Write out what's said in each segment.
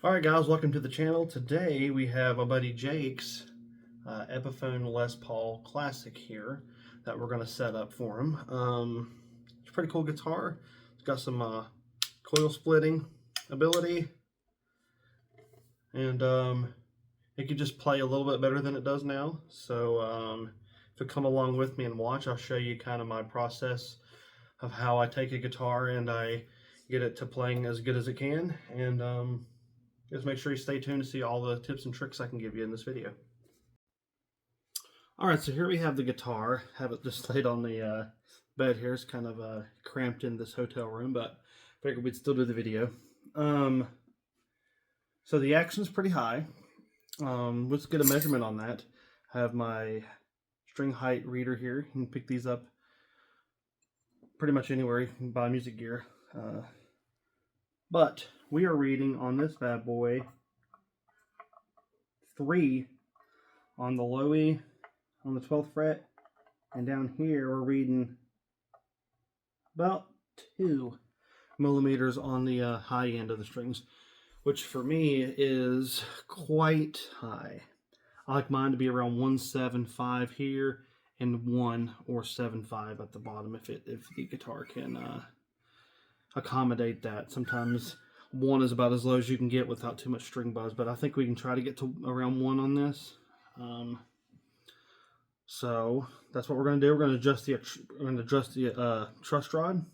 Alright guys, welcome to the channel. Today we have my buddy Jake's Epiphone Les Paul Classic here that we're going to set up for him. It's a pretty cool guitar. It's got some coil splitting ability, and it could just play a little bit better than it does now. So if you come along with me and watch, I'll show you kind of my process of how I take a guitar and I get it to playing as good as it can. And just make sure you stay tuned to see all the tips and tricks I can give you in this video. Alright, so here we have the guitar. Have it just laid on the bed here. It's kind of cramped in this hotel room, but figured we'd still do the video. So the action's pretty high. Let's get a measurement on that. I have my string height reader here. You can pick these up pretty much anywhere. You can buy music gear. But we are reading on this bad boy 3 on the low E on the 12th fret, and down here we're reading about 2 millimeters on the high end of the strings, which for me is quite high. I like mine to be around 175 here and 1 or 75 at the bottom if the guitar can accommodate that. Sometimes 1 is about as low as you can get without too much string buzz, but I think we can try to get to around 1 on this. So that's what we're going to do. We're going to adjust the truss rod,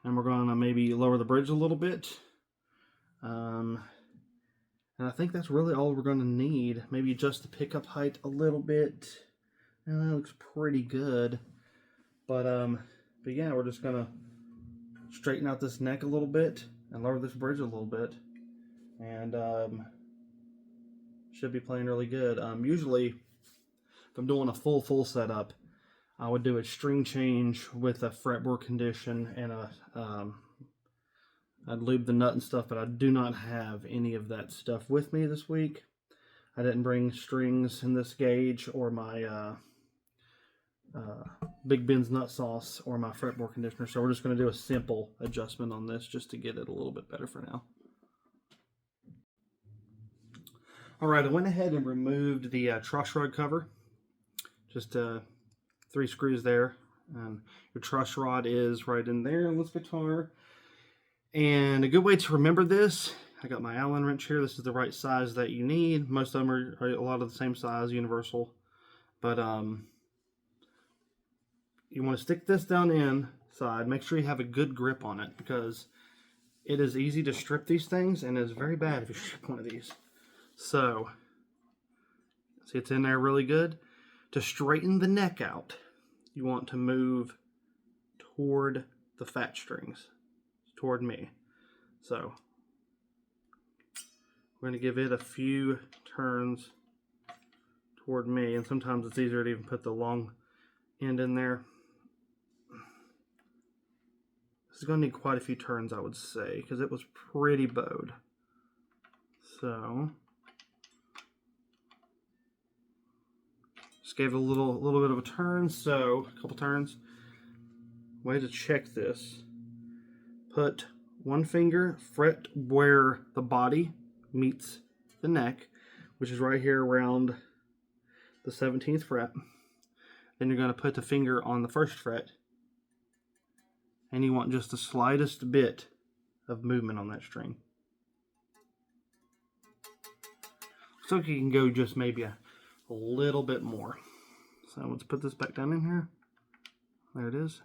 and we're going to maybe lower the bridge a little bit. And I think that's really all we're going to need. Maybe adjust the pickup height a little bit. And that looks pretty good. But yeah, we're just going to straighten out this neck a little bit and lower this bridge a little bit, and should be playing really good. Usually if I'm doing a full setup, I would do a string change with a fretboard condition and I'd lube the nut and stuff, but I do not have any of that stuff with me this week. I didn't bring strings in this gauge, or my Big Ben's nut sauce, or my fretboard conditioner, so we're just going to do a simple adjustment on this just to get it a little bit better for now. Alright, I went ahead and removed the truss rod cover. Just 3 screws there, and your truss rod is right in there on this guitar. And a good way to remember this, I got my Allen wrench here. This is the right size that you need. Most of them are a lot of the same size, universal, but you want to stick this down inside. Make sure you have a good grip on it, because it is easy to strip these things, and it's very bad if you strip one of these. So, see, it's in there really good. To straighten the neck out, you want to move toward the fat strings, toward me. So, we're going to give it a few turns toward me, and sometimes it's easier to even put the long end in there. This is going to need quite a few turns, I would say, because it was pretty bowed. So, just gave it a little bit of a turn, so a couple turns. Way to check this. Put one finger, fret where the body meets the neck, which is right here around the 17th fret. Then you're going to put the finger on the 1st fret, and you want just the slightest bit of movement on that string. So you can go just maybe a little bit more. So let's put this back down in here. There it is.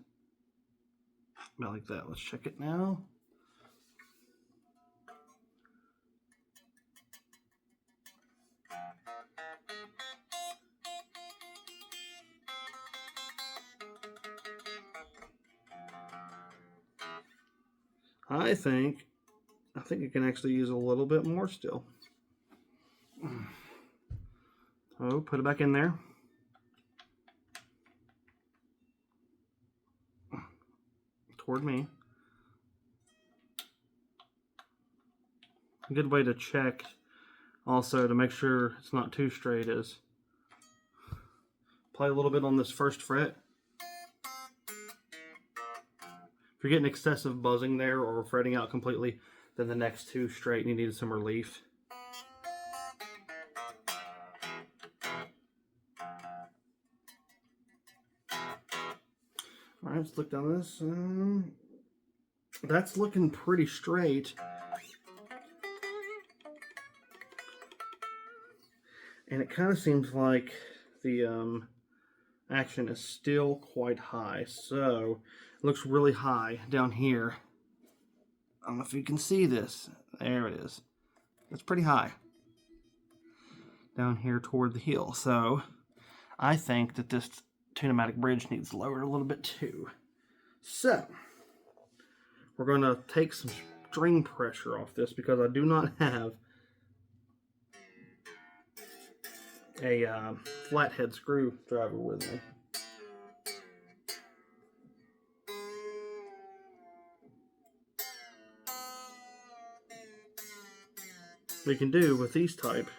About like that. Let's check it now. I think you can actually use a little bit more still. So put it back in there. Toward me. A good way to check also to make sure it's not too straight is play a little bit on this 1st fret. If you're getting excessive buzzing there or fretting out completely, then the next two straight and you needed some relief. Alright, let's look down this. That's looking pretty straight. And it kind of seems like the action is still quite high. So it looks really high down here. I don't know if you can see this. There it is. It's pretty high down here toward the heel. So I think that this Tune-o-matic bridge needs lowered a little bit too. So we're going to take some string pressure off this because I do not have a flathead screwdriver with me. What you can do with these type,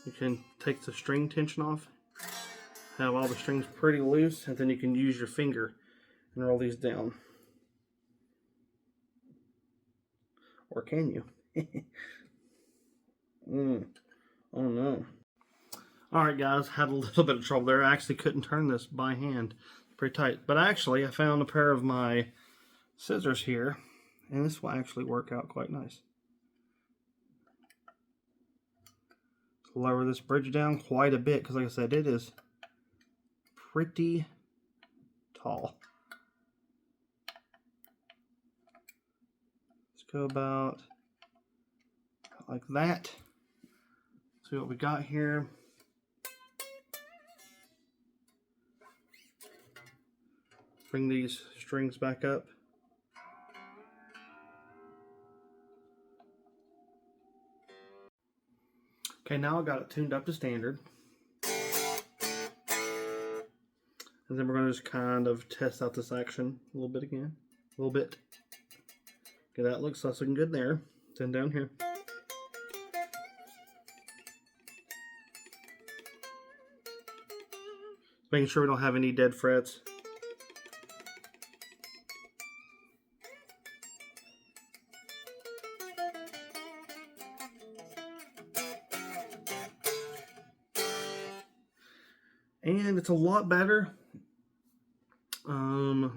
you can take the string tension off, have all the strings pretty loose, and then you can use your finger and roll these down. Or can you? Oh no. Alright guys, had a little bit of trouble there. I actually couldn't turn this by hand. Pretty tight. But actually, I found a pair of my scissors here, and this will actually work out quite nice. Lower this bridge down quite a bit, because like I said, it is pretty tall. Let's go about like that. See what we got here. Bring these strings back up. Okay, now I got it tuned up to standard. And then we're going to just kind of test out this action a little bit again. A little bit. Okay, that looks looking good there. Then down here. Making sure we don't have any dead frets. And it's a lot better.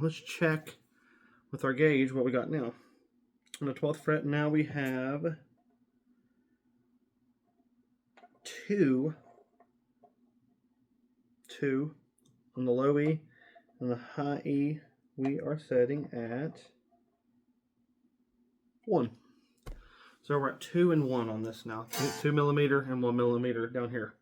Let's check with our gauge what we got now. On the 12th fret, now we have 2 on the low E, and the high E we are setting at 1. So we're at 2 and 1 on this now. 2 millimeter and 1 millimeter down here.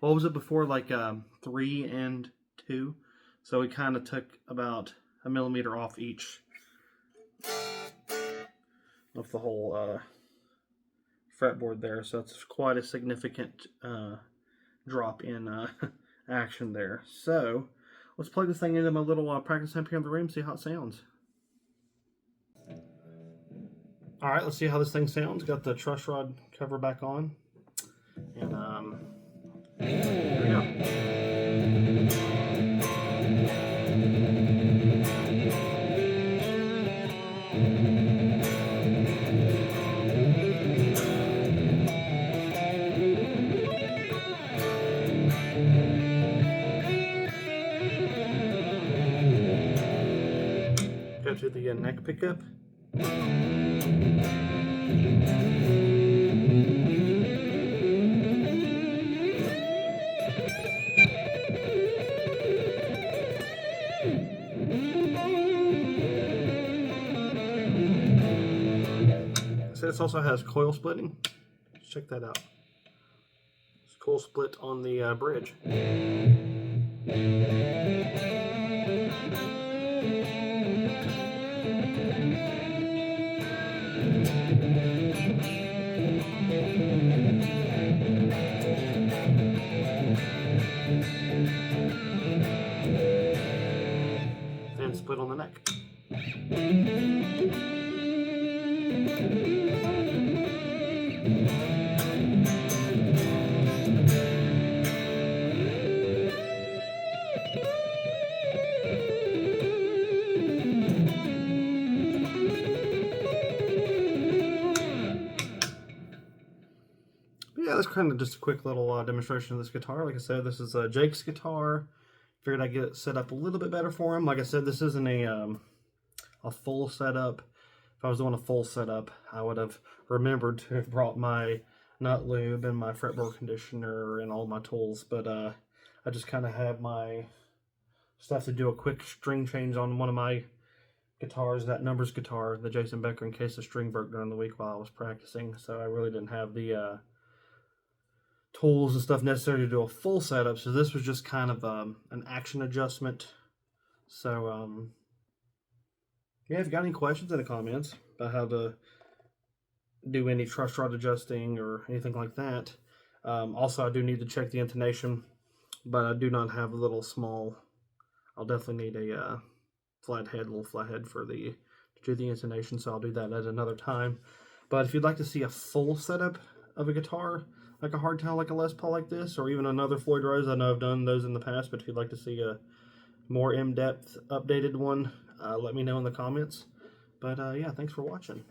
What was it before? Like 3 and 2. So we kind of took about a millimeter off each of the whole fretboard there. So it's quite a significant drop in action there. So let's plug this thing into my little practice amp here in the room, see how it sounds. Alright, let's see how this thing sounds. Got the truss rod cover back on. And here we go. Go to the neck pickup. So this also has coil splitting. Let's check that out. It's coil split on the bridge. And split on the neck. kind of just a quick little demonstration of this guitar. Like I said, this is Jake's guitar. Figured I'd get it set up a little bit better for him. Like I said, this isn't a full setup. If I was doing a full setup, I would have remembered to have brought my nut lube and my fretboard conditioner and all my tools. But I just kind of had my stuff to do a quick string change on one of my guitars, that Numbers guitar, the Jason Becker, in case the string broke during the week while I was practicing. So I really didn't have the tools and stuff necessary to do a full setup. So this was just kind of an action adjustment. So yeah, if you got any questions in the comments about how to do any truss rod adjusting or anything like that. Also, I do need to check the intonation, but I do not have a little small. I'll definitely need a little flathead for to do the intonation, so I'll do that at another time. But if you'd like to see a full setup of a guitar, like a hardtail, like a Les Paul like this, or even another Floyd Rose, I know I've done those in the past, but if you'd like to see a more in-depth, updated one, let me know in the comments. But yeah, thanks for watching.